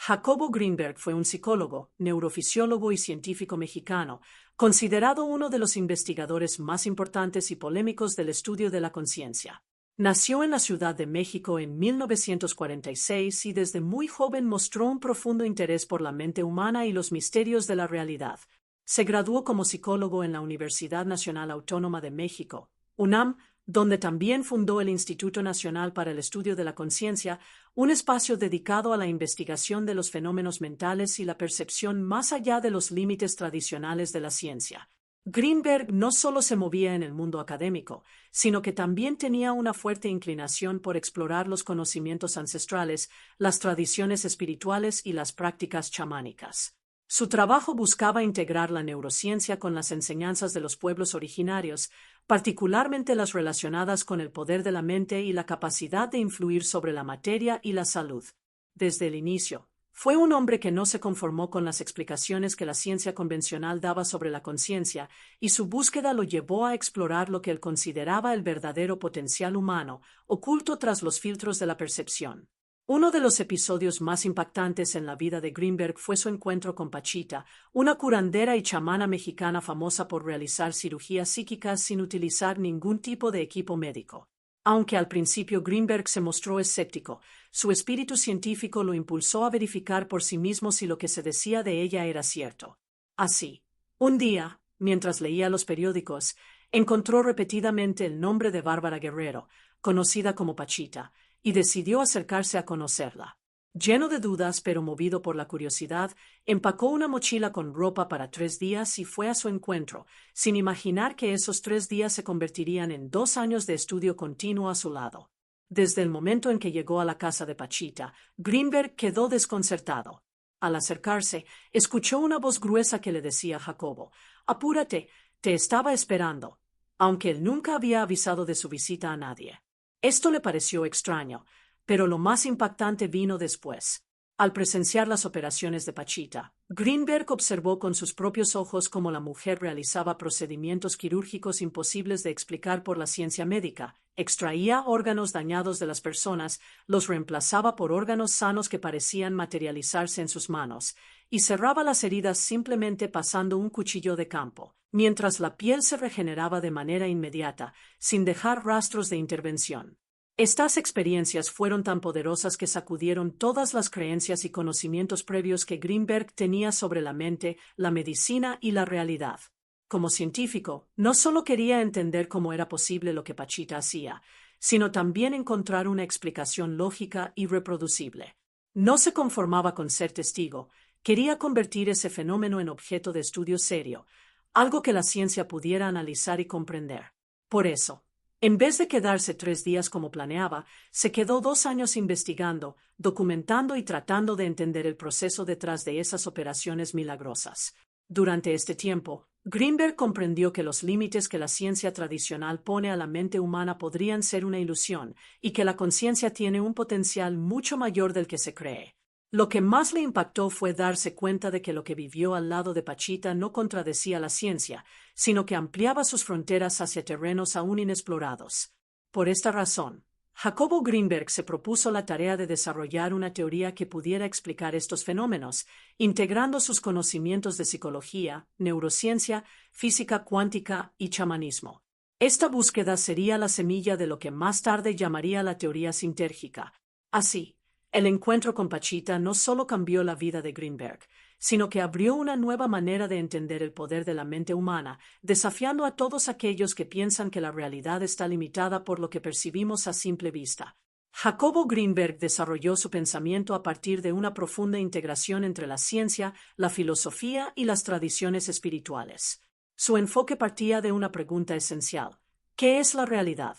Jacobo Greenberg fue un psicólogo, neurofisiólogo y científico mexicano, considerado uno de los investigadores más importantes y polémicos del estudio de la conciencia. Nació en la Ciudad de México en 1946 y desde muy joven mostró un profundo interés por la mente humana y los misterios de la realidad. Se graduó como psicólogo en la Universidad Nacional Autónoma de México, UNAM, donde también fundó el Instituto Nacional para el Estudio de la Conciencia, un espacio dedicado a la investigación de los fenómenos mentales y la percepción más allá de los límites tradicionales de la ciencia. Greenberg no solo se movía en el mundo académico, sino que también tenía una fuerte inclinación por explorar los conocimientos ancestrales, las tradiciones espirituales y las prácticas chamánicas. Su trabajo buscaba integrar la neurociencia con las enseñanzas de los pueblos originarios, particularmente las relacionadas con el poder de la mente y la capacidad de influir sobre la materia y la salud. Desde el inicio, fue un hombre que no se conformó con las explicaciones que la ciencia convencional daba sobre la conciencia, y su búsqueda lo llevó a explorar lo que él consideraba el verdadero potencial humano, oculto tras los filtros de la percepción. Uno de los episodios más impactantes en la vida de Greenberg fue su encuentro con Pachita, una curandera y chamana mexicana famosa por realizar cirugías psíquicas sin utilizar ningún tipo de equipo médico. Aunque al principio Greenberg se mostró escéptico, su espíritu científico lo impulsó a verificar por sí mismo si lo que se decía de ella era cierto. Así, un día, mientras leía los periódicos, encontró repetidamente el nombre de Bárbara Guerrero, conocida como Pachita, y decidió acercarse a conocerla. Lleno de dudas, pero movido por la curiosidad, empacó una mochila con ropa para 3 días y fue a su encuentro, sin imaginar que esos 3 días se convertirían en 2 años de estudio continuo a su lado. Desde el momento en que llegó a la casa de Pachita, Greenberg quedó desconcertado. Al acercarse, escuchó una voz gruesa que le decía a Jacobo: «Apúrate, te estaba esperando», aunque él nunca había avisado de su visita a nadie. Esto le pareció extraño, pero lo más impactante vino después. Al presenciar las operaciones de Pachita, Greenberg observó con sus propios ojos cómo la mujer realizaba procedimientos quirúrgicos imposibles de explicar por la ciencia médica, extraía órganos dañados de las personas, los reemplazaba por órganos sanos que parecían materializarse en sus manos, y cerraba las heridas simplemente pasando un cuchillo de campo, mientras la piel se regeneraba de manera inmediata, sin dejar rastros de intervención. Estas experiencias fueron tan poderosas que sacudieron todas las creencias y conocimientos previos que Greenberg tenía sobre la mente, la medicina y la realidad. Como científico, no solo quería entender cómo era posible lo que Pachita hacía, sino también encontrar una explicación lógica y reproducible. No se conformaba con ser testigo, quería convertir ese fenómeno en objeto de estudio serio, algo que la ciencia pudiera analizar y comprender. Por eso, en vez de quedarse 3 días como planeaba, se quedó 2 años investigando, documentando y tratando de entender el proceso detrás de esas operaciones milagrosas. Durante este tiempo, Greenberg comprendió que los límites que la ciencia tradicional pone a la mente humana podrían ser una ilusión y que la conciencia tiene un potencial mucho mayor del que se cree. Lo que más le impactó fue darse cuenta de que lo que vivió al lado de Pachita no contradecía la ciencia, sino que ampliaba sus fronteras hacia terrenos aún inexplorados. Por esta razón, Jacobo Greenberg se propuso la tarea de desarrollar una teoría que pudiera explicar estos fenómenos, integrando sus conocimientos de psicología, neurociencia, física cuántica y chamanismo. Esta búsqueda sería la semilla de lo que más tarde llamaría la teoría sintérgica. Así, el encuentro con Pachita no solo cambió la vida de Greenberg, sino que abrió una nueva manera de entender el poder de la mente humana, desafiando a todos aquellos que piensan que la realidad está limitada por lo que percibimos a simple vista. Jacobo Greenberg desarrolló su pensamiento a partir de una profunda integración entre la ciencia, la filosofía y las tradiciones espirituales. Su enfoque partía de una pregunta esencial: ¿qué es la realidad?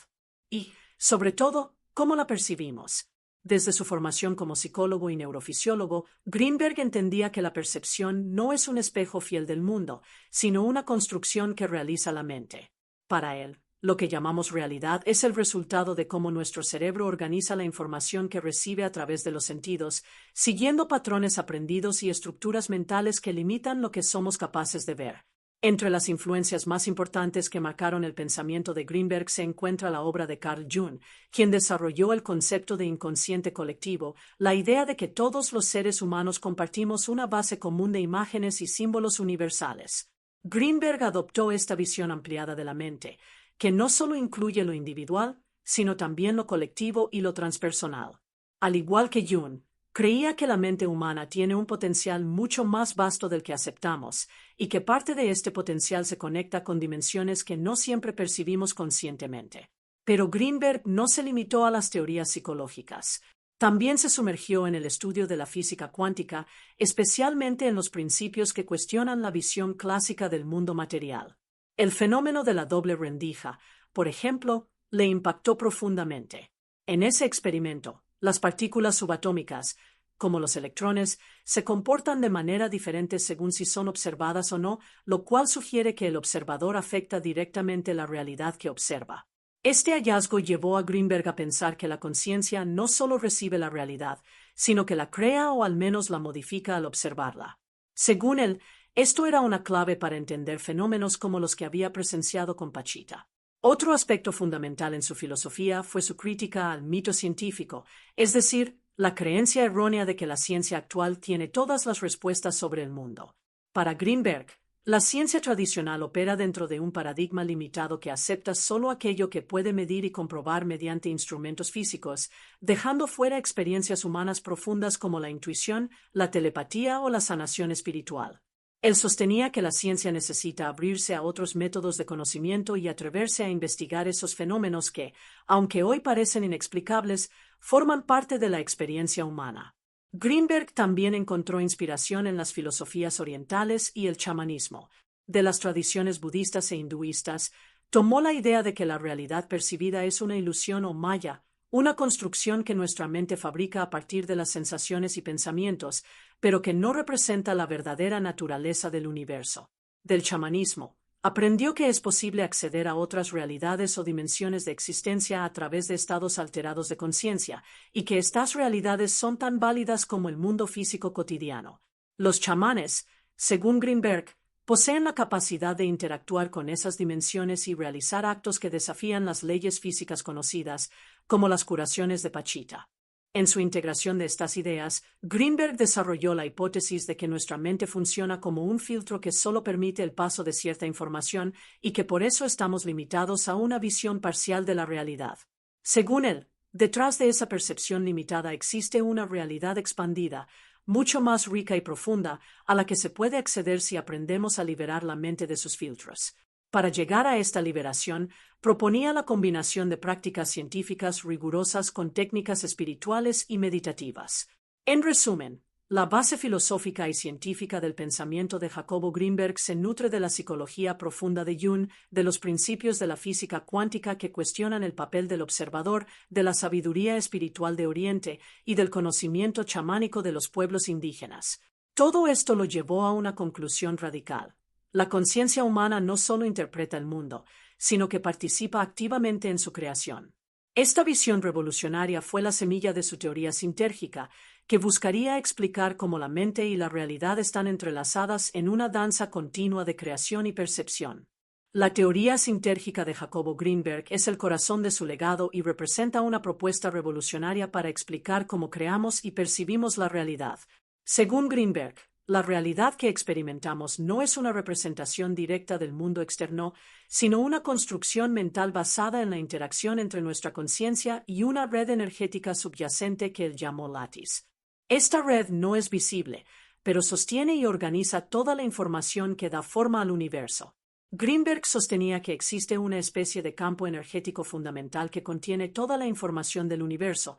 Y, sobre todo, ¿cómo la percibimos? Desde su formación como psicólogo y neurofisiólogo, Greenberg entendía que la percepción no es un espejo fiel del mundo, sino una construcción que realiza la mente. Para él, lo que llamamos realidad es el resultado de cómo nuestro cerebro organiza la información que recibe a través de los sentidos, siguiendo patrones aprendidos y estructuras mentales que limitan lo que somos capaces de ver. Entre las influencias más importantes que marcaron el pensamiento de Greenberg se encuentra la obra de Carl Jung, quien desarrolló el concepto de inconsciente colectivo, la idea de que todos los seres humanos compartimos una base común de imágenes y símbolos universales. Greenberg adoptó esta visión ampliada de la mente, que no solo incluye lo individual, sino también lo colectivo y lo transpersonal. Al igual que Jung, creía que la mente humana tiene un potencial mucho más vasto del que aceptamos, y que parte de este potencial se conecta con dimensiones que no siempre percibimos conscientemente. Pero Greenberg no se limitó a las teorías psicológicas. También se sumergió en el estudio de la física cuántica, especialmente en los principios que cuestionan la visión clásica del mundo material. El fenómeno de la doble rendija, por ejemplo, le impactó profundamente. En ese experimento, las partículas subatómicas, como los electrones, se comportan de manera diferente según si son observadas o no, lo cual sugiere que el observador afecta directamente la realidad que observa. Este hallazgo llevó a Greenberg a pensar que la conciencia no solo recibe la realidad, sino que la crea o al menos la modifica al observarla. Según él, esto era una clave para entender fenómenos como los que había presenciado con Pachita. Otro aspecto fundamental en su filosofía fue su crítica al mito científico, es decir, la creencia errónea de que la ciencia actual tiene todas las respuestas sobre el mundo. Para Greenberg, la ciencia tradicional opera dentro de un paradigma limitado que acepta solo aquello que puede medir y comprobar mediante instrumentos físicos, dejando fuera experiencias humanas profundas como la intuición, la telepatía o la sanación espiritual. Él sostenía que la ciencia necesita abrirse a otros métodos de conocimiento y atreverse a investigar esos fenómenos que, aunque hoy parecen inexplicables, forman parte de la experiencia humana. Greenberg también encontró inspiración en las filosofías orientales y el chamanismo. De las tradiciones budistas e hinduistas, tomó la idea de que la realidad percibida es una ilusión o maya, una construcción que nuestra mente fabrica a partir de las sensaciones y pensamientos, pero que no representa la verdadera naturaleza del universo. Del chamanismo, aprendió que es posible acceder a otras realidades o dimensiones de existencia a través de estados alterados de conciencia, y que estas realidades son tan válidas como el mundo físico cotidiano. Los chamanes, según Greenberg, poseen la capacidad de interactuar con esas dimensiones y realizar actos que desafían las leyes físicas conocidas, como las curaciones de Pachita. En su integración de estas ideas, Greenberg desarrolló la hipótesis de que nuestra mente funciona como un filtro que solo permite el paso de cierta información y que por eso estamos limitados a una visión parcial de la realidad. Según él, detrás de esa percepción limitada existe una realidad expandida, mucho más rica y profunda, a la que se puede acceder si aprendemos a liberar la mente de sus filtros. Para llegar a esta liberación, proponía la combinación de prácticas científicas rigurosas con técnicas espirituales y meditativas. En resumen, la base filosófica y científica del pensamiento de Jacobo Greenberg se nutre de la psicología profunda de Jung, de los principios de la física cuántica que cuestionan el papel del observador, de la sabiduría espiritual de Oriente y del conocimiento chamánico de los pueblos indígenas. Todo esto lo llevó a una conclusión radical. La conciencia humana no solo interpreta el mundo, sino que participa activamente en su creación. Esta visión revolucionaria fue la semilla de su teoría sintérgica, que buscaría explicar cómo la mente y la realidad están entrelazadas en una danza continua de creación y percepción. La teoría sintérgica de Jacobo Greenberg es el corazón de su legado y representa una propuesta revolucionaria para explicar cómo creamos y percibimos la realidad. Según Greenberg, la realidad que experimentamos no es una representación directa del mundo externo, sino una construcción mental basada en la interacción entre nuestra conciencia y una red energética subyacente que él llamó lattice. Esta red no es visible, pero sostiene y organiza toda la información que da forma al universo. Greenberg sostenía que existe una especie de campo energético fundamental que contiene toda la información del universo,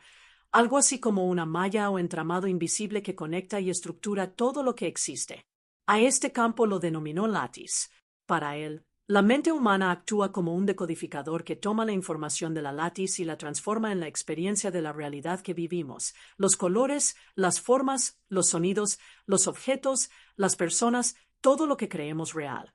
algo así como una malla o entramado invisible que conecta y estructura todo lo que existe. A este campo lo denominó lattice. Para él, la mente humana actúa como un decodificador que toma la información de la lattice y la transforma en la experiencia de la realidad que vivimos, los colores, las formas, los sonidos, los objetos, las personas, todo lo que creemos real.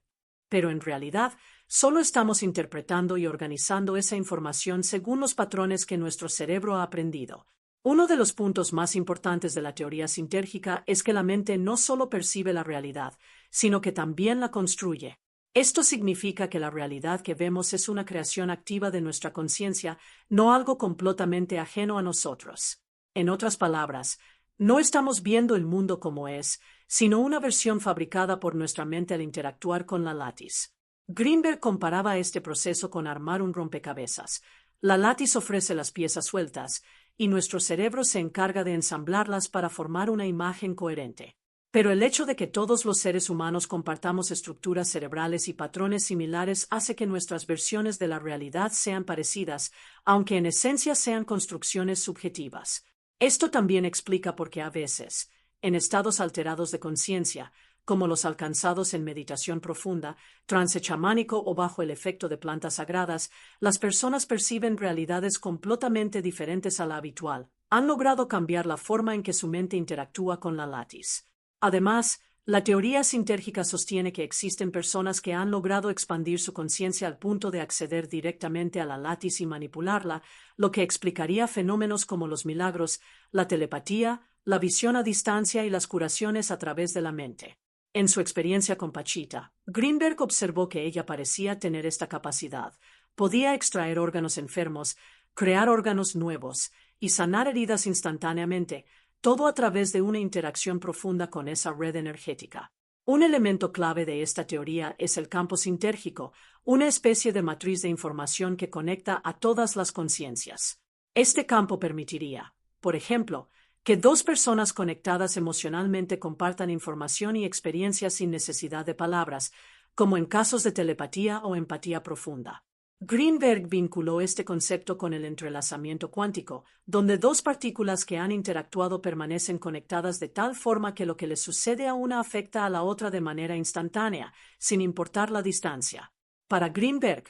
Pero en realidad, solo estamos interpretando y organizando esa información según los patrones que nuestro cerebro ha aprendido. Uno de los puntos más importantes de la teoría sintérgica es que la mente no solo percibe la realidad, sino que también la construye. Esto significa que la realidad que vemos es una creación activa de nuestra conciencia, no algo completamente ajeno a nosotros. En otras palabras, no estamos viendo el mundo como es, sino una versión fabricada por nuestra mente al interactuar con la látiz. Greenberg comparaba este proceso con armar un rompecabezas. La látiz ofrece las piezas sueltas, y nuestro cerebro se encarga de ensamblarlas para formar una imagen coherente. Pero el hecho de que todos los seres humanos compartamos estructuras cerebrales y patrones similares hace que nuestras versiones de la realidad sean parecidas, aunque en esencia sean construcciones subjetivas. Esto también explica por qué a veces, en estados alterados de conciencia, como los alcanzados en meditación profunda, trance chamánico o bajo el efecto de plantas sagradas, las personas perciben realidades completamente diferentes a la habitual. Han logrado cambiar la forma en que su mente interactúa con la látiz. Además, la teoría sintérgica sostiene que existen personas que han logrado expandir su conciencia al punto de acceder directamente a la látiz y manipularla, lo que explicaría fenómenos como los milagros, la telepatía, la visión a distancia y las curaciones a través de la mente. En su experiencia con Pachita, Greenberg observó que ella parecía tener esta capacidad. Podía extraer órganos enfermos, crear órganos nuevos y sanar heridas instantáneamente, todo a través de una interacción profunda con esa red energética. Un elemento clave de esta teoría es el campo sintérgico, una especie de matriz de información que conecta a todas las conciencias. Este campo permitiría, por ejemplo, que dos personas conectadas emocionalmente compartan información y experiencias sin necesidad de palabras, como en casos de telepatía o empatía profunda. Greenberg vinculó este concepto con el entrelazamiento cuántico, donde dos partículas que han interactuado permanecen conectadas de tal forma que lo que les sucede a una afecta a la otra de manera instantánea, sin importar la distancia. Para Greenberg,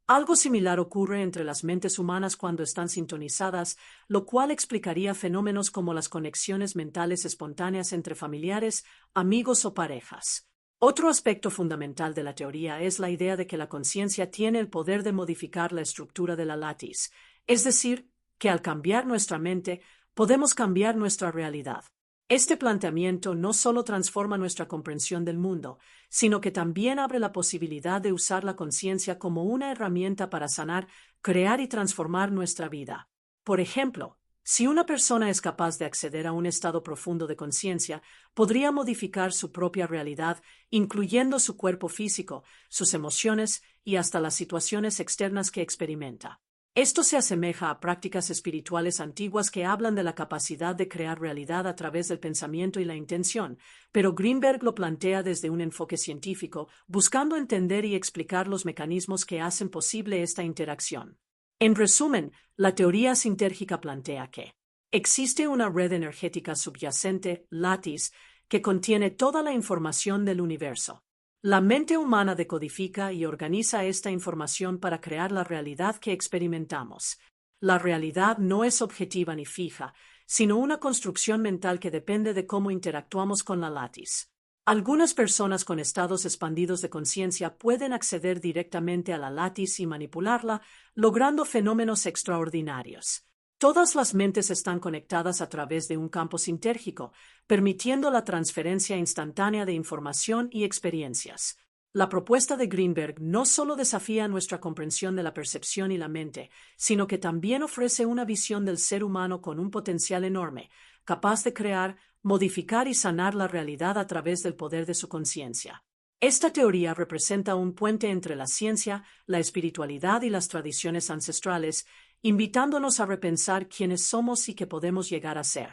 algo similar ocurre entre las mentes humanas cuando están sintonizadas, lo cual explicaría fenómenos como las conexiones mentales espontáneas entre familiares, amigos o parejas. Otro aspecto fundamental de la teoría es la idea de que la conciencia tiene el poder de modificar la estructura de la látiz, es decir, que al cambiar nuestra mente, podemos cambiar nuestra realidad. Este planteamiento no solo transforma nuestra comprensión del mundo, sino que también abre la posibilidad de usar la conciencia como una herramienta para sanar, crear y transformar nuestra vida. Por ejemplo, si una persona es capaz de acceder a un estado profundo de conciencia, podría modificar su propia realidad, incluyendo su cuerpo físico, sus emociones y hasta las situaciones externas que experimenta. Esto se asemeja a prácticas espirituales antiguas que hablan de la capacidad de crear realidad a través del pensamiento y la intención, pero Greenberg lo plantea desde un enfoque científico, buscando entender y explicar los mecanismos que hacen posible esta interacción. En resumen, la teoría sintérgica plantea que existe una red energética subyacente, látiz, que contiene toda la información del universo. La mente humana decodifica y organiza esta información para crear la realidad que experimentamos. La realidad no es objetiva ni fija, sino una construcción mental que depende de cómo interactuamos con la látiz. Algunas personas con estados expandidos de conciencia pueden acceder directamente a la látiz y manipularla, logrando fenómenos extraordinarios. Todas las mentes están conectadas a través de un campo sintérgico, permitiendo la transferencia instantánea de información y experiencias. La propuesta de Greenberg no solo desafía nuestra comprensión de la percepción y la mente, sino que también ofrece una visión del ser humano con un potencial enorme, capaz de crear, modificar y sanar la realidad a través del poder de su conciencia. Esta teoría representa un puente entre la ciencia, la espiritualidad y las tradiciones ancestrales, invitándonos a repensar quiénes somos y qué podemos llegar a ser.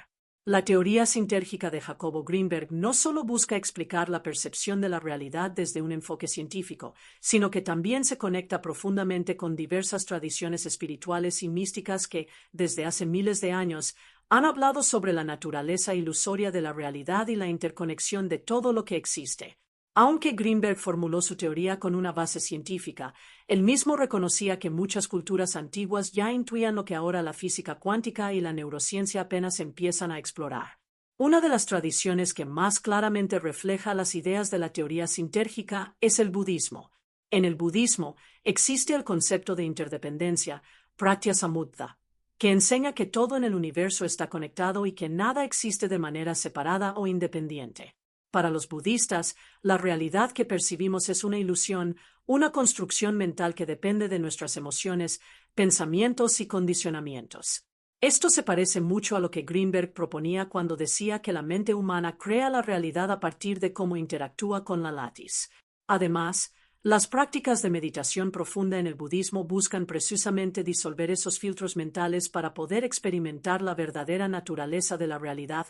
La teoría sintérgica de Jacobo Greenberg no solo busca explicar la percepción de la realidad desde un enfoque científico, sino que también se conecta profundamente con diversas tradiciones espirituales y místicas que, desde hace miles de años, han hablado sobre la naturaleza ilusoria de la realidad y la interconexión de todo lo que existe. Aunque Greenberg formuló su teoría con una base científica, él mismo reconocía que muchas culturas antiguas ya intuían lo que ahora la física cuántica y la neurociencia apenas empiezan a explorar. Una de las tradiciones que más claramente refleja las ideas de la teoría sintérgica es el budismo. En el budismo existe el concepto de interdependencia, pratyasamutta, que enseña que todo en el universo está conectado y que nada existe de manera separada o independiente. Para los budistas, la realidad que percibimos es una ilusión, una construcción mental que depende de nuestras emociones, pensamientos y condicionamientos. Esto se parece mucho a lo que Greenberg proponía cuando decía que la mente humana crea la realidad a partir de cómo interactúa con la latis. Además, las prácticas de meditación profunda en el budismo buscan precisamente disolver esos filtros mentales para poder experimentar la verdadera naturaleza de la realidad,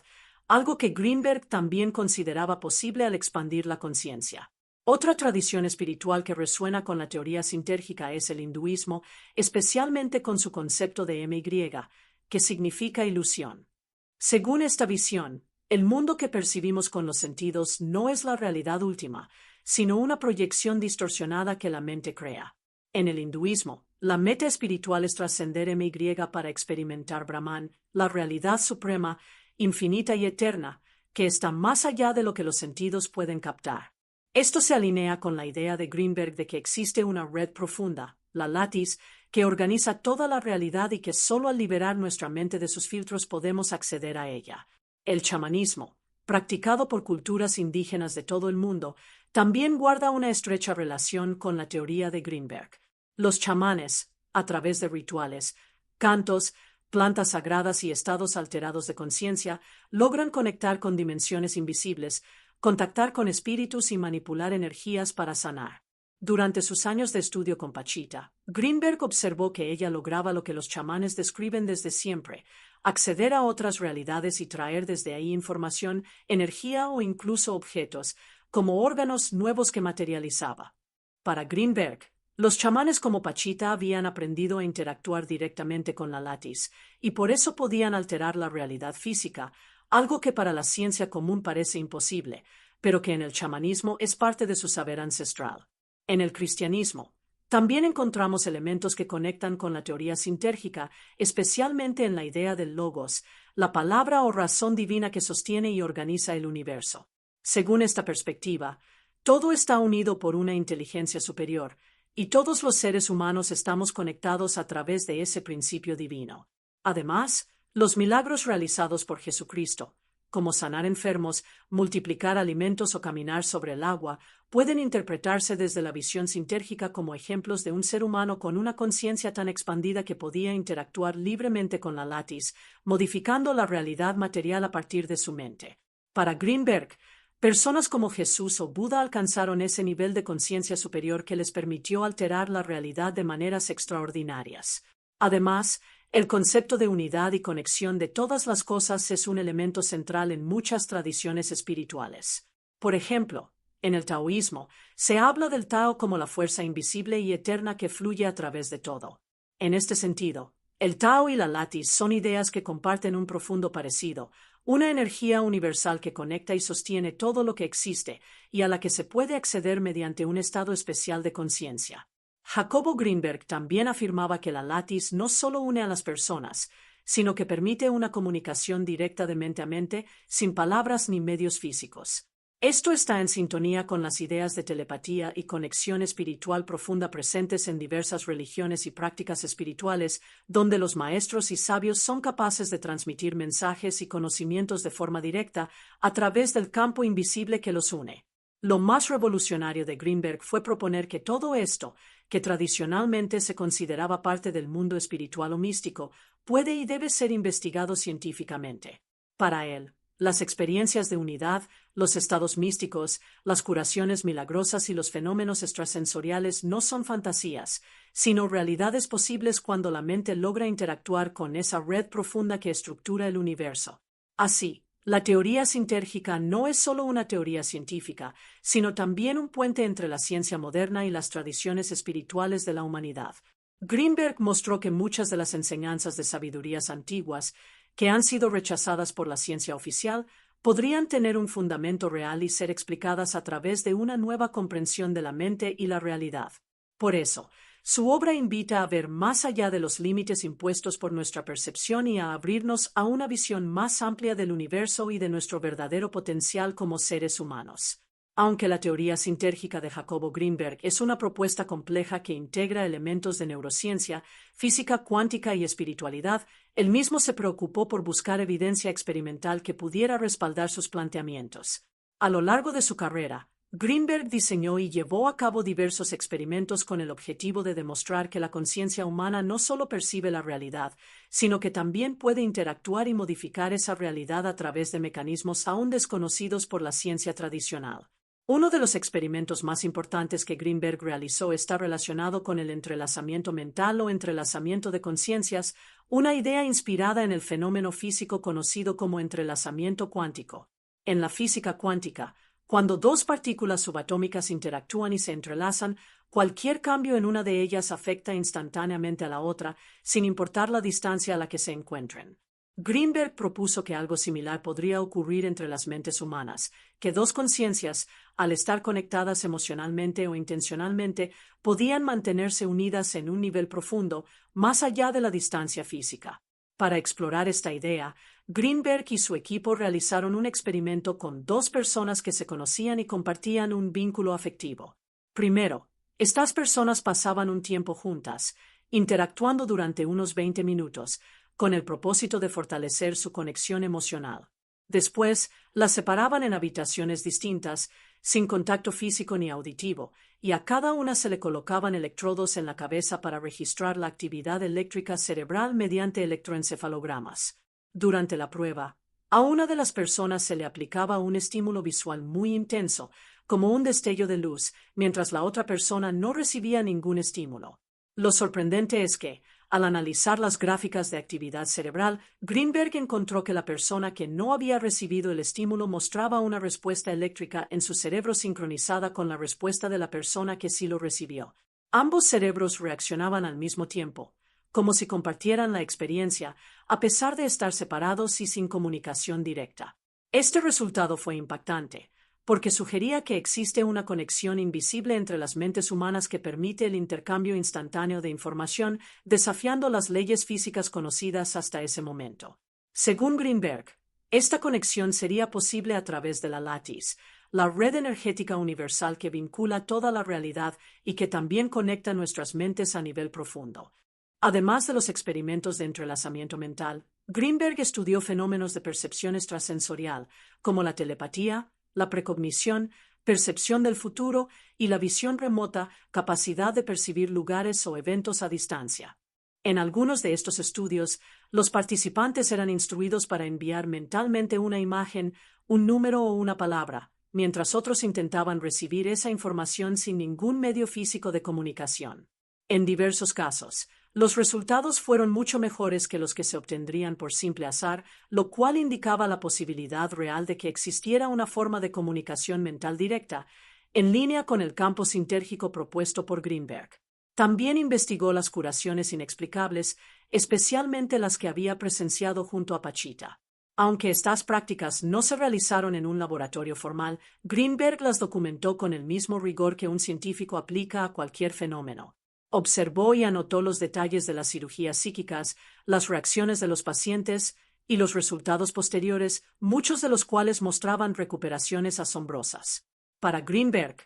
algo que Greenberg también consideraba posible al expandir la conciencia. Otra tradición espiritual que resuena con la teoría sintérgica es el hinduismo, especialmente con su concepto de My, que significa ilusión. Según esta visión, el mundo que percibimos con los sentidos no es la realidad última, sino una proyección distorsionada que la mente crea. En el hinduismo, la meta espiritual es trascender My para experimentar Brahman, la realidad suprema, infinita y eterna, que está más allá de lo que los sentidos pueden captar. Esto se alinea con la idea de Greenberg de que existe una red profunda, la latis, que organiza toda la realidad y que solo al liberar nuestra mente de sus filtros podemos acceder a ella. El chamanismo, practicado por culturas indígenas de todo el mundo, también guarda una estrecha relación con la teoría de Greenberg. Los chamanes, a través de rituales, cantos, plantas sagradas y estados alterados de conciencia, logran conectar con dimensiones invisibles, contactar con espíritus y manipular energías para sanar. Durante sus años de estudio con Pachita, Greenberg observó que ella lograba lo que los chamanes describen desde siempre: acceder a otras realidades y traer desde ahí información, energía o incluso objetos, como órganos nuevos que materializaba. Para Greenberg, los chamanes como Pachita habían aprendido a interactuar directamente con la latis, y por eso podían alterar la realidad física, algo que para la ciencia común parece imposible, pero que en el chamanismo es parte de su saber ancestral. En el cristianismo, también encontramos elementos que conectan con la teoría sintérgica, especialmente en la idea del logos, la palabra o razón divina que sostiene y organiza el universo. Según esta perspectiva, todo está unido por una inteligencia superior, y todos los seres humanos estamos conectados a través de ese principio divino. Además, los milagros realizados por Jesucristo, como sanar enfermos, multiplicar alimentos o caminar sobre el agua, pueden interpretarse desde la visión sintérgica como ejemplos de un ser humano con una conciencia tan expandida que podía interactuar libremente con la latis, modificando la realidad material a partir de su mente. Para Greenberg, personas como Jesús o Buda alcanzaron ese nivel de conciencia superior que les permitió alterar la realidad de maneras extraordinarias. Además, el concepto de unidad y conexión de todas las cosas es un elemento central en muchas tradiciones espirituales. Por ejemplo, en el taoísmo, se habla del Tao como la fuerza invisible y eterna que fluye a través de todo. En este sentido, el Tao y la latis son ideas que comparten un profundo parecido, una energía universal que conecta y sostiene todo lo que existe y a la que se puede acceder mediante un estado especial de conciencia. Jacobo Greenberg también afirmaba que la latis no solo une a las personas, sino que permite una comunicación directa de mente a mente, sin palabras ni medios físicos. Esto está en sintonía con las ideas de telepatía y conexión espiritual profunda presentes en diversas religiones y prácticas espirituales, donde los maestros y sabios son capaces de transmitir mensajes y conocimientos de forma directa a través del campo invisible que los une. Lo más revolucionario de Greenberg fue proponer que todo esto, que tradicionalmente se consideraba parte del mundo espiritual o místico, puede y debe ser investigado científicamente. Para él, las experiencias de unidad, los estados místicos, las curaciones milagrosas y los fenómenos extrasensoriales no son fantasías, sino realidades posibles cuando la mente logra interactuar con esa red profunda que estructura el universo. Así, la teoría sintérgica no es solo una teoría científica, sino también un puente entre la ciencia moderna y las tradiciones espirituales de la humanidad. Greenberg mostró que muchas de las enseñanzas de sabidurías antiguas, que han sido rechazadas por la ciencia oficial, podrían tener un fundamento real y ser explicadas a través de una nueva comprensión de la mente y la realidad. Por eso, su obra invita a ver más allá de los límites impuestos por nuestra percepción y a abrirnos a una visión más amplia del universo y de nuestro verdadero potencial como seres humanos. Aunque la teoría sintérgica de Jacobo Greenberg es una propuesta compleja que integra elementos de neurociencia, física cuántica y espiritualidad, él mismo se preocupó por buscar evidencia experimental que pudiera respaldar sus planteamientos. A lo largo de su carrera, Greenberg diseñó y llevó a cabo diversos experimentos con el objetivo de demostrar que la conciencia humana no solo percibe la realidad, sino que también puede interactuar y modificar esa realidad a través de mecanismos aún desconocidos por la ciencia tradicional. Uno de los experimentos más importantes que Greenberg realizó está relacionado con el entrelazamiento mental o entrelazamiento de conciencias, una idea inspirada en el fenómeno físico conocido como entrelazamiento cuántico. En la física cuántica, cuando dos partículas subatómicas interactúan y se entrelazan, cualquier cambio en una de ellas afecta instantáneamente a la otra, sin importar la distancia a la que se encuentren. Greenberg propuso que algo similar podría ocurrir entre las mentes humanas, que dos conciencias, al estar conectadas emocionalmente o intencionalmente, podían mantenerse unidas en un nivel profundo, más allá de la distancia física. Para explorar esta idea, Greenberg y su equipo realizaron un experimento con dos personas que se conocían y compartían un vínculo afectivo. Primero, estas personas pasaban un tiempo juntas, interactuando durante unos 20 minutos, con el propósito de fortalecer su conexión emocional. Después, las separaban en habitaciones distintas, sin contacto físico ni auditivo, y a cada una se le colocaban electrodos en la cabeza para registrar la actividad eléctrica cerebral mediante electroencefalogramas. Durante la prueba, a una de las personas se le aplicaba un estímulo visual muy intenso, como un destello de luz, mientras la otra persona no recibía ningún estímulo. Lo sorprendente es que, al analizar las gráficas de actividad cerebral, Greenberg encontró que la persona que no había recibido el estímulo mostraba una respuesta eléctrica en su cerebro sincronizada con la respuesta de la persona que sí lo recibió. Ambos cerebros reaccionaban al mismo tiempo, como si compartieran la experiencia, a pesar de estar separados y sin comunicación directa. Este resultado fue impactante, porque sugería que existe una conexión invisible entre las mentes humanas que permite el intercambio instantáneo de información, desafiando las leyes físicas conocidas hasta ese momento. Según Greenberg, esta conexión sería posible a través de la lattice, la red energética universal que vincula toda la realidad y que también conecta nuestras mentes a nivel profundo. Además de los experimentos de entrelazamiento mental, Greenberg estudió fenómenos de percepción extrasensorial, como la telepatía, la precognición, percepción del futuro y la visión remota, capacidad de percibir lugares o eventos a distancia. En algunos de estos estudios, los participantes eran instruidos para enviar mentalmente una imagen, un número o una palabra, mientras otros intentaban recibir esa información sin ningún medio físico de comunicación. En diversos casos, los resultados fueron mucho mejores que los que se obtendrían por simple azar, lo cual indicaba la posibilidad real de que existiera una forma de comunicación mental directa, en línea con el campo sintérgico propuesto por Greenberg. También investigó las curaciones inexplicables, especialmente las que había presenciado junto a Pachita. Aunque estas prácticas no se realizaron en un laboratorio formal, Greenberg las documentó con el mismo rigor que un científico aplica a cualquier fenómeno. Observó y anotó los detalles de las cirugías psíquicas, las reacciones de los pacientes y los resultados posteriores, muchos de los cuales mostraban recuperaciones asombrosas. Para Greenberg,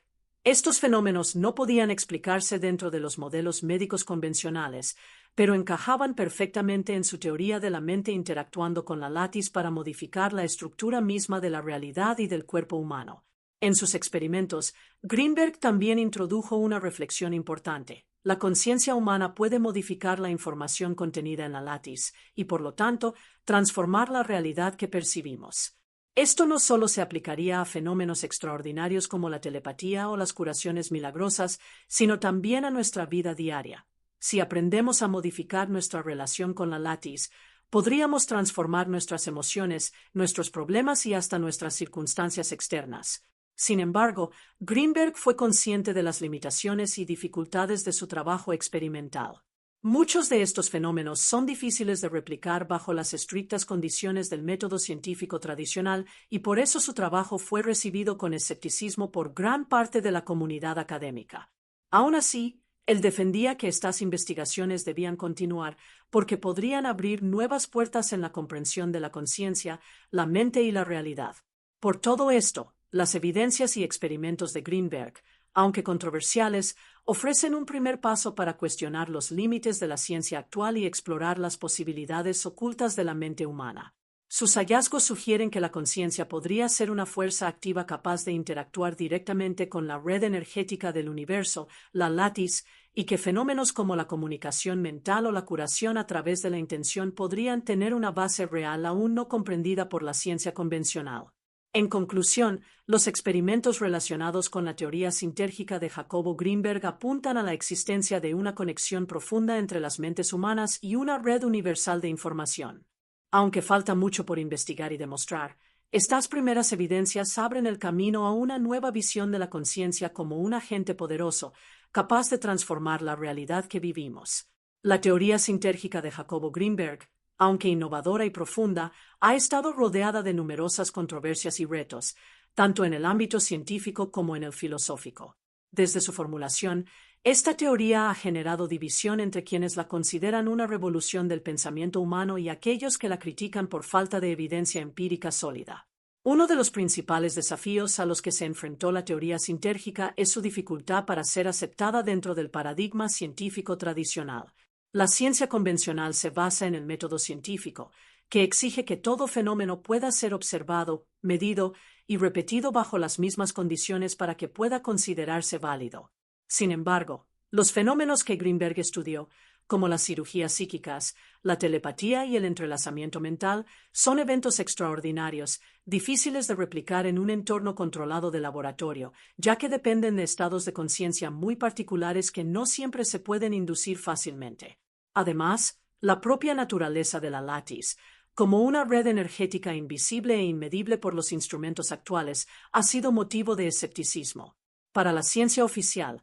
estos fenómenos no podían explicarse dentro de los modelos médicos convencionales, pero encajaban perfectamente en su teoría de la mente interactuando con la lattice para modificar la estructura misma de la realidad y del cuerpo humano. En sus experimentos, Greenberg también introdujo una reflexión importante. La conciencia humana puede modificar la información contenida en la lattice y, por lo tanto, transformar la realidad que percibimos. Esto no solo se aplicaría a fenómenos extraordinarios como la telepatía o las curaciones milagrosas, sino también a nuestra vida diaria. Si aprendemos a modificar nuestra relación con la lattice, podríamos transformar nuestras emociones, nuestros problemas y hasta nuestras circunstancias externas. Sin embargo, Greenberg fue consciente de las limitaciones y dificultades de su trabajo experimental. Muchos de estos fenómenos son difíciles de replicar bajo las estrictas condiciones del método científico tradicional y por eso su trabajo fue recibido con escepticismo por gran parte de la comunidad académica. Aún así, él defendía que estas investigaciones debían continuar porque podrían abrir nuevas puertas en la comprensión de la conciencia, la mente y la realidad. Por todo esto, las evidencias y experimentos de Greenberg, aunque controversiales, ofrecen un primer paso para cuestionar los límites de la ciencia actual y explorar las posibilidades ocultas de la mente humana. Sus hallazgos sugieren que la conciencia podría ser una fuerza activa capaz de interactuar directamente con la red energética del universo, la lattice, y que fenómenos como la comunicación mental o la curación a través de la intención podrían tener una base real aún no comprendida por la ciencia convencional. En conclusión, los experimentos relacionados con la teoría sintérgica de Jacobo Greenberg apuntan a la existencia de una conexión profunda entre las mentes humanas y una red universal de información. Aunque falta mucho por investigar y demostrar, estas primeras evidencias abren el camino a una nueva visión de la conciencia como un agente poderoso, capaz de transformar la realidad que vivimos. La teoría sintérgica de Jacobo Greenberg, aunque innovadora y profunda, ha estado rodeada de numerosas controversias y retos, tanto en el ámbito científico como en el filosófico. Desde su formulación, esta teoría ha generado división entre quienes la consideran una revolución del pensamiento humano y aquellos que la critican por falta de evidencia empírica sólida. Uno de los principales desafíos a los que se enfrentó la teoría sintérgica es su dificultad para ser aceptada dentro del paradigma científico tradicional. La ciencia convencional se basa en el método científico, que exige que todo fenómeno pueda ser observado, medido y repetido bajo las mismas condiciones para que pueda considerarse válido. Sin embargo, los fenómenos que Greenberg estudió, como las cirugías psíquicas, la telepatía y el entrelazamiento mental, son eventos extraordinarios, difíciles de replicar en un entorno controlado de laboratorio, ya que dependen de estados de conciencia muy particulares que no siempre se pueden inducir fácilmente. Además, la propia naturaleza de la lattice, como una red energética invisible e inmedible por los instrumentos actuales, ha sido motivo de escepticismo. Para la ciencia oficial,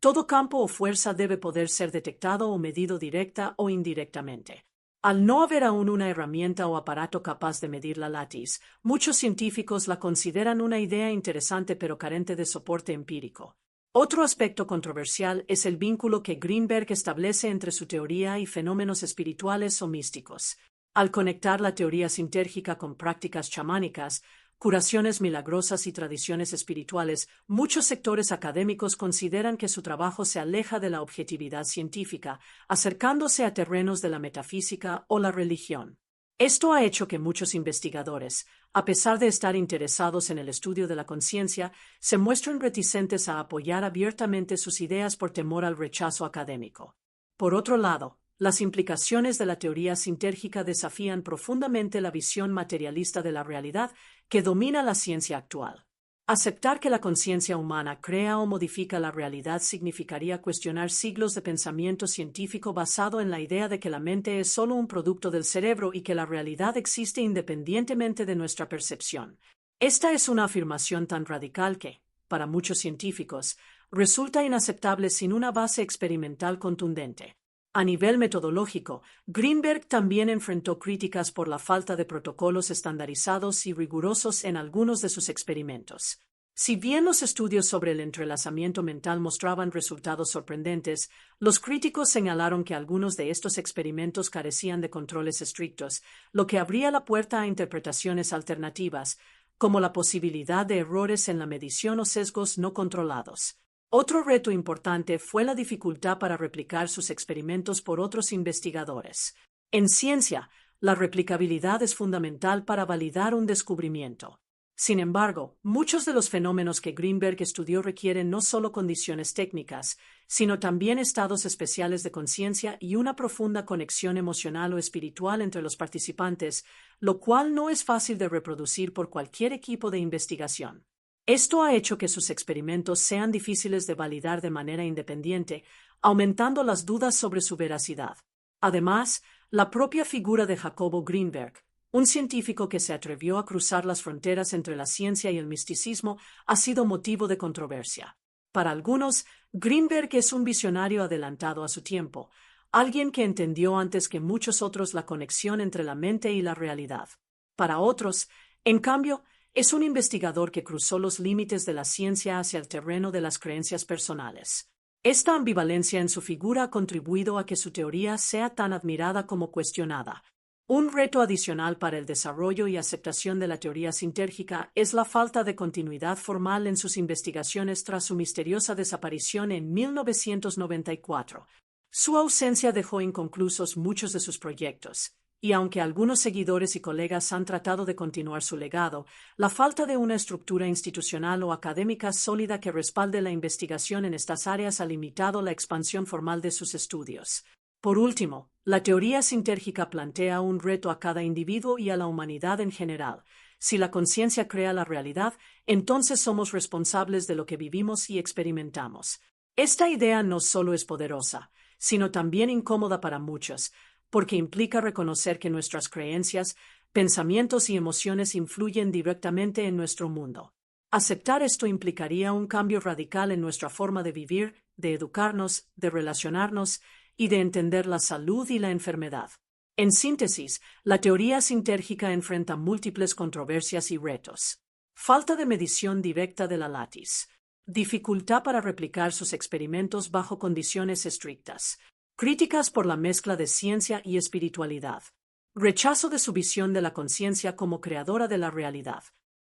todo campo o fuerza debe poder ser detectado o medido directa o indirectamente. Al no haber aún una herramienta o aparato capaz de medir la lattice, muchos científicos la consideran una idea interesante pero carente de soporte empírico. Otro aspecto controversial es el vínculo que Greenberg establece entre su teoría y fenómenos espirituales o místicos. Al conectar la teoría sintérgica con prácticas chamánicas, curaciones milagrosas y tradiciones espirituales, muchos sectores académicos consideran que su trabajo se aleja de la objetividad científica, acercándose a terrenos de la metafísica o la religión. Esto ha hecho que muchos investigadores, a pesar de estar interesados en el estudio de la conciencia, se muestren reticentes a apoyar abiertamente sus ideas por temor al rechazo académico. Por otro lado, las implicaciones de la teoría sintérgica desafían profundamente la visión materialista de la realidad que domina la ciencia actual. Aceptar que la conciencia humana crea o modifica la realidad significaría cuestionar siglos de pensamiento científico basado en la idea de que la mente es solo un producto del cerebro y que la realidad existe independientemente de nuestra percepción. Esta es una afirmación tan radical que, para muchos científicos, resulta inaceptable sin una base experimental contundente. A nivel metodológico, Greenberg también enfrentó críticas por la falta de protocolos estandarizados y rigurosos en algunos de sus experimentos. Si bien los estudios sobre el entrelazamiento mental mostraban resultados sorprendentes, los críticos señalaron que algunos de estos experimentos carecían de controles estrictos, lo que abría la puerta a interpretaciones alternativas, como la posibilidad de errores en la medición o sesgos no controlados. Otro reto importante fue la dificultad para replicar sus experimentos por otros investigadores. En ciencia, la replicabilidad es fundamental para validar un descubrimiento. Sin embargo, muchos de los fenómenos que Greenberg estudió requieren no solo condiciones técnicas, sino también estados especiales de conciencia y una profunda conexión emocional o espiritual entre los participantes, lo cual no es fácil de reproducir por cualquier equipo de investigación. Esto ha hecho que sus experimentos sean difíciles de validar de manera independiente, aumentando las dudas sobre su veracidad. Además, la propia figura de Jacobo Greenberg, un científico que se atrevió a cruzar las fronteras entre la ciencia y el misticismo, ha sido motivo de controversia. Para algunos, Greenberg es un visionario adelantado a su tiempo, alguien que entendió antes que muchos otros la conexión entre la mente y la realidad. Para otros, en cambio, es un investigador que cruzó los límites de la ciencia hacia el terreno de las creencias personales. Esta ambivalencia en su figura ha contribuido a que su teoría sea tan admirada como cuestionada. Un reto adicional para el desarrollo y aceptación de la teoría sintérgica es la falta de continuidad formal en sus investigaciones tras su misteriosa desaparición en 1994. Su ausencia dejó inconclusos muchos de sus proyectos, y aunque algunos seguidores y colegas han tratado de continuar su legado, la falta de una estructura institucional o académica sólida que respalde la investigación en estas áreas ha limitado la expansión formal de sus estudios. Por último, la teoría sintérgica plantea un reto a cada individuo y a la humanidad en general. Si la conciencia crea la realidad, entonces somos responsables de lo que vivimos y experimentamos. Esta idea no solo es poderosa, sino también incómoda para muchos, porque implica reconocer que nuestras creencias, pensamientos y emociones influyen directamente en nuestro mundo. Aceptar esto implicaría un cambio radical en nuestra forma de vivir, de educarnos, de relacionarnos y de entender la salud y la enfermedad. En síntesis, la teoría sintérgica enfrenta múltiples controversias y retos. Falta de medición directa de la látiz. Dificultad para replicar sus experimentos bajo condiciones estrictas. Críticas por la mezcla de ciencia y espiritualidad. Rechazo de su visión de la conciencia como creadora de la realidad.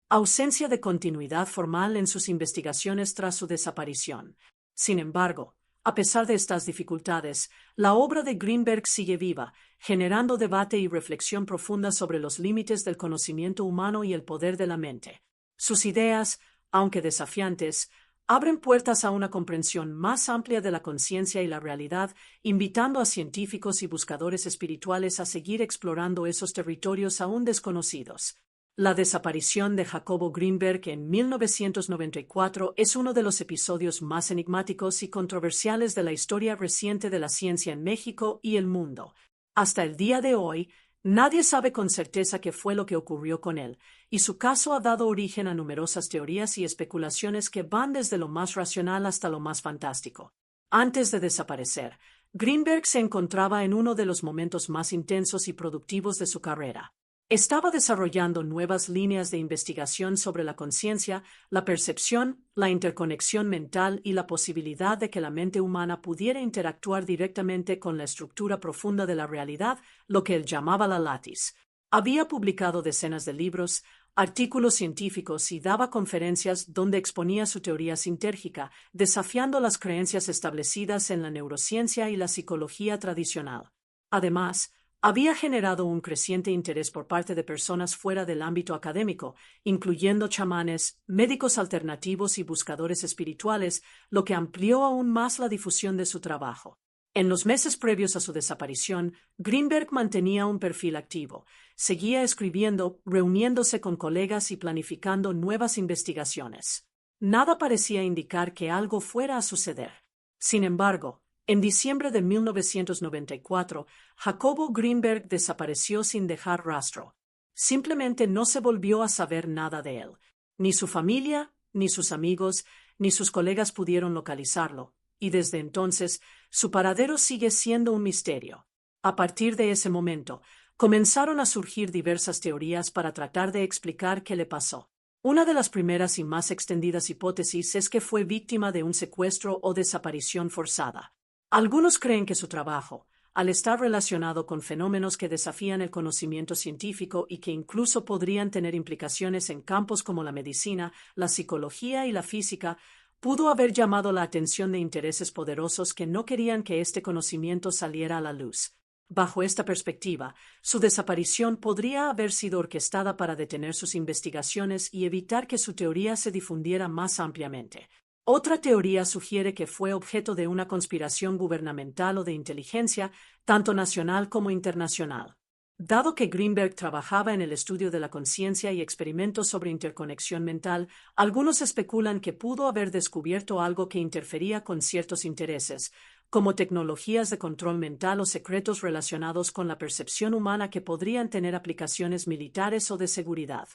Ausencia de continuidad formal en sus investigaciones tras su desaparición. Sin embargo, a pesar de estas dificultades, la obra de Greenberg sigue viva, generando debate y reflexión profunda sobre los límites del conocimiento humano y el poder de la mente. Sus ideas, aunque desafiantes, abren puertas a una comprensión más amplia de la conciencia y la realidad, invitando a científicos y buscadores espirituales a seguir explorando esos territorios aún desconocidos. La desaparición de Jacobo Greenberg en 1994 es uno de los episodios más enigmáticos y controversiales de la historia reciente de la ciencia en México y el mundo. Hasta el día de hoy, nadie sabe con certeza qué fue lo que ocurrió con él, y su caso ha dado origen a numerosas teorías y especulaciones que van desde lo más racional hasta lo más fantástico. Antes de desaparecer, Greenberg se encontraba en uno de los momentos más intensos y productivos de su carrera. Estaba desarrollando nuevas líneas de investigación sobre la conciencia, la percepción, la interconexión mental y la posibilidad de que la mente humana pudiera interactuar directamente con la estructura profunda de la realidad, lo que él llamaba la látiz. Había publicado decenas de libros, artículos científicos y daba conferencias donde exponía su teoría sintérgica, desafiando las creencias establecidas en la neurociencia y la psicología tradicional. Además, había generado un creciente interés por parte de personas fuera del ámbito académico, incluyendo chamanes, médicos alternativos y buscadores espirituales, lo que amplió aún más la difusión de su trabajo. En los meses previos a su desaparición, Greenberg mantenía un perfil activo, seguía escribiendo, reuniéndose con colegas y planificando nuevas investigaciones. Nada parecía indicar que algo fuera a suceder. Sin embargo, en diciembre de 1994, Jacobo Greenberg desapareció sin dejar rastro. Simplemente no se volvió a saber nada de él. Ni su familia, ni sus amigos, ni sus colegas pudieron localizarlo, y desde entonces su paradero sigue siendo un misterio. A partir de ese momento, comenzaron a surgir diversas teorías para tratar de explicar qué le pasó. Una de las primeras y más extendidas hipótesis es que fue víctima de un secuestro o desaparición forzada. Algunos creen que su trabajo, al estar relacionado con fenómenos que desafían el conocimiento científico y que incluso podrían tener implicaciones en campos como la medicina, la psicología y la física, pudo haber llamado la atención de intereses poderosos que no querían que este conocimiento saliera a la luz. Bajo esta perspectiva, su desaparición podría haber sido orquestada para detener sus investigaciones y evitar que su teoría se difundiera más ampliamente. Otra teoría sugiere que fue objeto de una conspiración gubernamental o de inteligencia, tanto nacional como internacional. Dado que Greenberg trabajaba en el estudio de la conciencia y experimentos sobre interconexión mental, algunos especulan que pudo haber descubierto algo que interfería con ciertos intereses, como tecnologías de control mental o secretos relacionados con la percepción humana que podrían tener aplicaciones militares o de seguridad.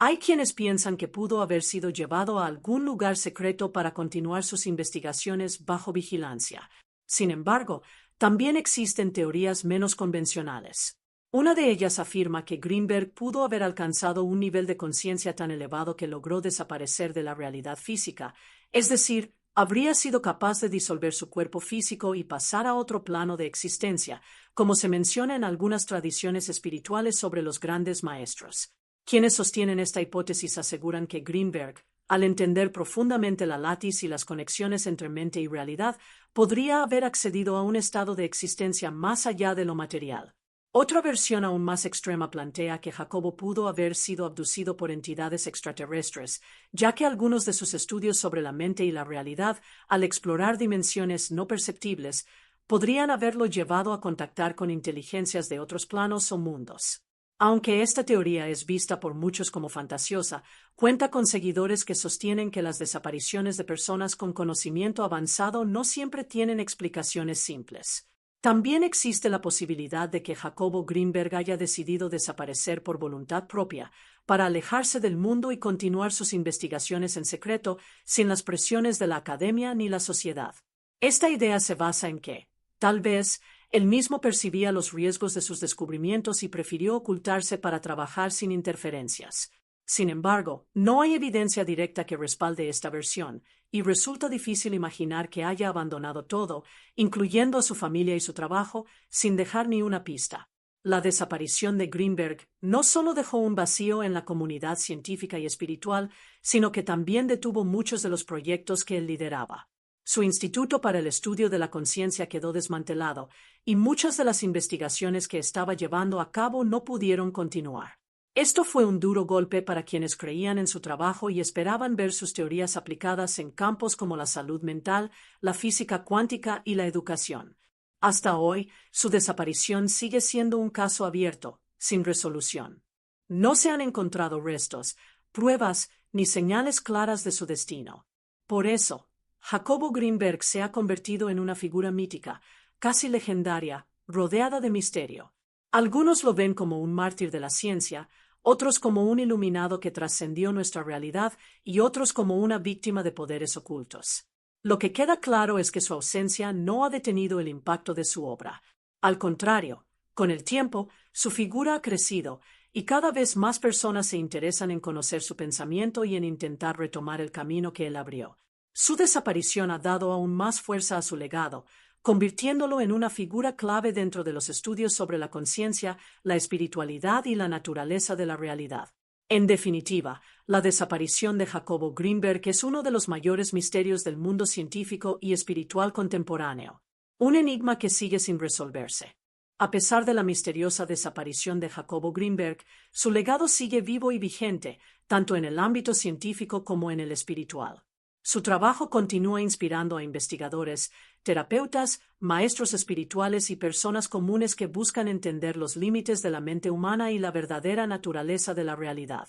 Hay quienes piensan que pudo haber sido llevado a algún lugar secreto para continuar sus investigaciones bajo vigilancia. Sin embargo, también existen teorías menos convencionales. Una de ellas afirma que Greenberg pudo haber alcanzado un nivel de conciencia tan elevado que logró desaparecer de la realidad física, es decir, habría sido capaz de disolver su cuerpo físico y pasar a otro plano de existencia, como se menciona en algunas tradiciones espirituales sobre los grandes maestros. Quienes sostienen esta hipótesis aseguran que Greenberg, al entender profundamente la látiz y las conexiones entre mente y realidad, podría haber accedido a un estado de existencia más allá de lo material. Otra versión aún más extrema plantea que Jacobo pudo haber sido abducido por entidades extraterrestres, ya que algunos de sus estudios sobre la mente y la realidad, al explorar dimensiones no perceptibles, podrían haberlo llevado a contactar con inteligencias de otros planos o mundos. Aunque esta teoría es vista por muchos como fantasiosa, cuenta con seguidores que sostienen que las desapariciones de personas con conocimiento avanzado no siempre tienen explicaciones simples. También existe la posibilidad de que Jacobo Greenberg haya decidido desaparecer por voluntad propia, para alejarse del mundo y continuar sus investigaciones en secreto, sin las presiones de la academia ni la sociedad. Esta idea se basa en que, tal vez, él mismo percibía los riesgos de sus descubrimientos y prefirió ocultarse para trabajar sin interferencias. Sin embargo, no hay evidencia directa que respalde esta versión, y resulta difícil imaginar que haya abandonado todo, incluyendo a su familia y su trabajo, sin dejar ni una pista. La desaparición de Greenberg no solo dejó un vacío en la comunidad científica y espiritual, sino que también detuvo muchos de los proyectos que él lideraba. Su Instituto para el Estudio de la Conciencia quedó desmantelado, y muchas de las investigaciones que estaba llevando a cabo no pudieron continuar. Esto fue un duro golpe para quienes creían en su trabajo y esperaban ver sus teorías aplicadas en campos como la salud mental, la física cuántica y la educación. Hasta hoy, su desaparición sigue siendo un caso abierto, sin resolución. No se han encontrado restos, pruebas ni señales claras de su destino. Por eso, Jacobo Greenberg se ha convertido en una figura mítica, casi legendaria, rodeada de misterio. Algunos lo ven como un mártir de la ciencia, otros como un iluminado que trascendió nuestra realidad y otros como una víctima de poderes ocultos. Lo que queda claro es que su ausencia no ha detenido el impacto de su obra. Al contrario, con el tiempo, su figura ha crecido y cada vez más personas se interesan en conocer su pensamiento y en intentar retomar el camino que él abrió. Su desaparición ha dado aún más fuerza a su legado, convirtiéndolo en una figura clave dentro de los estudios sobre la conciencia, la espiritualidad y la naturaleza de la realidad. En definitiva, la desaparición de Jacobo Greenberg es uno de los mayores misterios del mundo científico y espiritual contemporáneo, un enigma que sigue sin resolverse. A pesar de la misteriosa desaparición de Jacobo Greenberg, su legado sigue vivo y vigente, tanto en el ámbito científico como en el espiritual. Su trabajo continúa inspirando a investigadores, terapeutas, maestros espirituales y personas comunes que buscan entender los límites de la mente humana y la verdadera naturaleza de la realidad.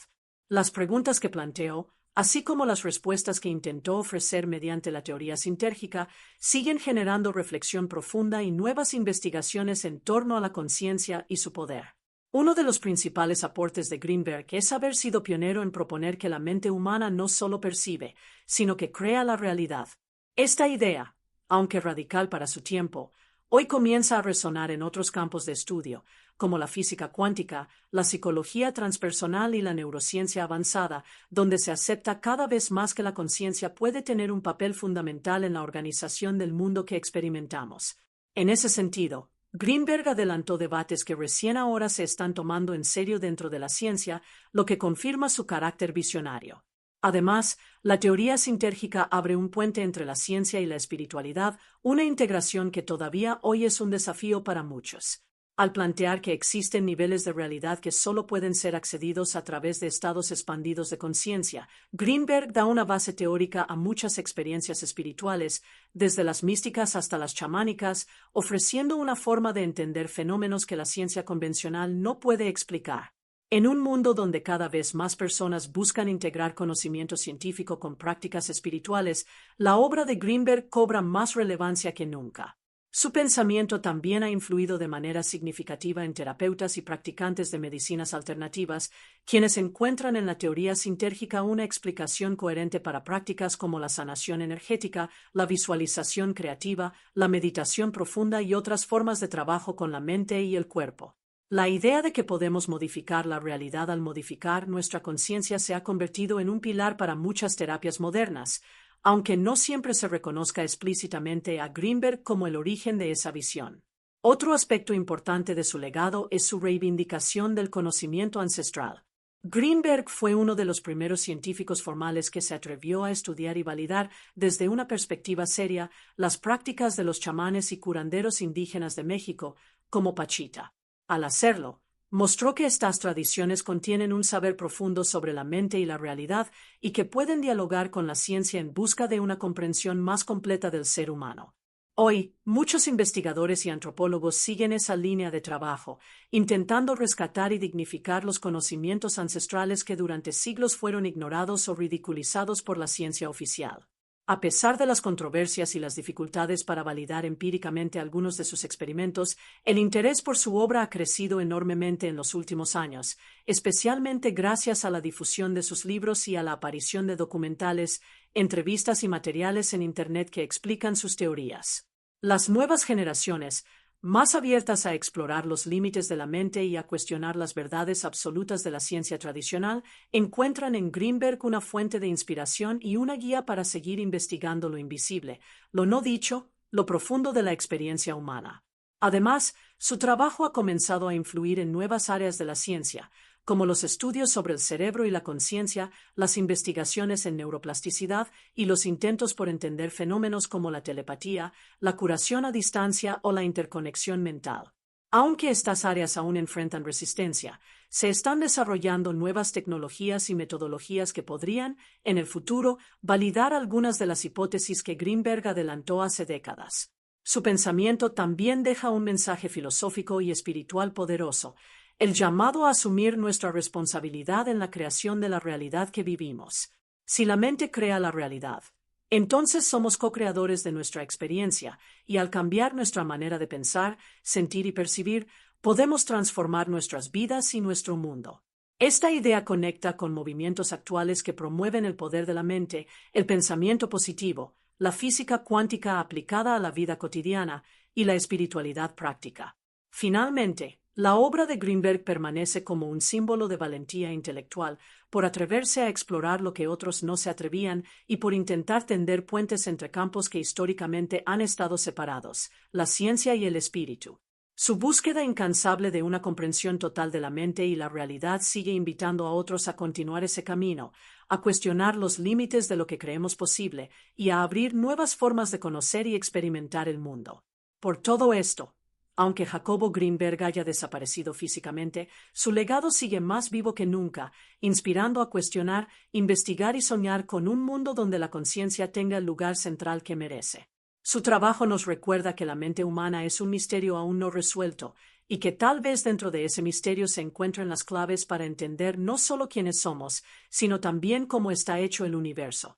Las preguntas que planteó, así como las respuestas que intentó ofrecer mediante la teoría sintérgica, siguen generando reflexión profunda y nuevas investigaciones en torno a la conciencia y su poder. Uno de los principales aportes de Greenberg es haber sido pionero en proponer que la mente humana no solo percibe, sino que crea la realidad. Esta idea, aunque radical para su tiempo, hoy comienza a resonar en otros campos de estudio, como la física cuántica, la psicología transpersonal y la neurociencia avanzada, donde se acepta cada vez más que la conciencia puede tener un papel fundamental en la organización del mundo que experimentamos. En ese sentido, Greenberg adelantó debates que recién ahora se están tomando en serio dentro de la ciencia, lo que confirma su carácter visionario. Además, la teoría sintérgica abre un puente entre la ciencia y la espiritualidad, una integración que todavía hoy es un desafío para muchos. Al plantear que existen niveles de realidad que solo pueden ser accedidos a través de estados expandidos de conciencia, Greenberg da una base teórica a muchas experiencias espirituales, desde las místicas hasta las chamánicas, ofreciendo una forma de entender fenómenos que la ciencia convencional no puede explicar. En un mundo donde cada vez más personas buscan integrar conocimiento científico con prácticas espirituales, la obra de Greenberg cobra más relevancia que nunca. Su pensamiento también ha influido de manera significativa en terapeutas y practicantes de medicinas alternativas, quienes encuentran en la teoría sintérgica una explicación coherente para prácticas como la sanación energética, la visualización creativa, la meditación profunda y otras formas de trabajo con la mente y el cuerpo. La idea de que podemos modificar la realidad al modificar nuestra conciencia se ha convertido en un pilar para muchas terapias modernas, aunque no siempre se reconozca explícitamente a Greenberg como el origen de esa visión. Otro aspecto importante de su legado es su reivindicación del conocimiento ancestral. Greenberg fue uno de los primeros científicos formales que se atrevió a estudiar y validar desde una perspectiva seria las prácticas de los chamanes y curanderos indígenas de México, como Pachita. Al hacerlo, mostró que estas tradiciones contienen un saber profundo sobre la mente y la realidad y que pueden dialogar con la ciencia en busca de una comprensión más completa del ser humano. Hoy, muchos investigadores y antropólogos siguen esa línea de trabajo, intentando rescatar y dignificar los conocimientos ancestrales que durante siglos fueron ignorados o ridiculizados por la ciencia oficial. A pesar de las controversias y las dificultades para validar empíricamente algunos de sus experimentos, el interés por su obra ha crecido enormemente en los últimos años, especialmente gracias a la difusión de sus libros y a la aparición de documentales, entrevistas y materiales en Internet que explican sus teorías. Las nuevas generaciones, más abiertas a explorar los límites de la mente y a cuestionar las verdades absolutas de la ciencia tradicional, encuentran en Greenberg una fuente de inspiración y una guía para seguir investigando lo invisible, lo no dicho, lo profundo de la experiencia humana. Además, su trabajo ha comenzado a influir en nuevas áreas de la ciencia, como los estudios sobre el cerebro y la conciencia, las investigaciones en neuroplasticidad y los intentos por entender fenómenos como la telepatía, la curación a distancia o la interconexión mental. Aunque estas áreas aún enfrentan resistencia, se están desarrollando nuevas tecnologías y metodologías que podrían, en el futuro, validar algunas de las hipótesis que Greenberg adelantó hace décadas. Su pensamiento también deja un mensaje filosófico y espiritual poderoso, el llamado a asumir nuestra responsabilidad en la creación de la realidad que vivimos. Si la mente crea la realidad, entonces somos co-creadores de nuestra experiencia, y al cambiar nuestra manera de pensar, sentir y percibir, podemos transformar nuestras vidas y nuestro mundo. Esta idea conecta con movimientos actuales que promueven el poder de la mente, el pensamiento positivo, la física cuántica aplicada a la vida cotidiana y la espiritualidad práctica. Finalmente, la obra de Greenberg permanece como un símbolo de valentía intelectual por atreverse a explorar lo que otros no se atrevían y por intentar tender puentes entre campos que históricamente han estado separados, la ciencia y el espíritu. Su búsqueda incansable de una comprensión total de la mente y la realidad sigue invitando a otros a continuar ese camino, a cuestionar los límites de lo que creemos posible y a abrir nuevas formas de conocer y experimentar el mundo. Por todo esto, aunque Jacobo Greenberg haya desaparecido físicamente, su legado sigue más vivo que nunca, inspirando a cuestionar, investigar y soñar con un mundo donde la conciencia tenga el lugar central que merece. Su trabajo nos recuerda que la mente humana es un misterio aún no resuelto y que tal vez dentro de ese misterio se encuentren las claves para entender no solo quiénes somos, sino también cómo está hecho el universo.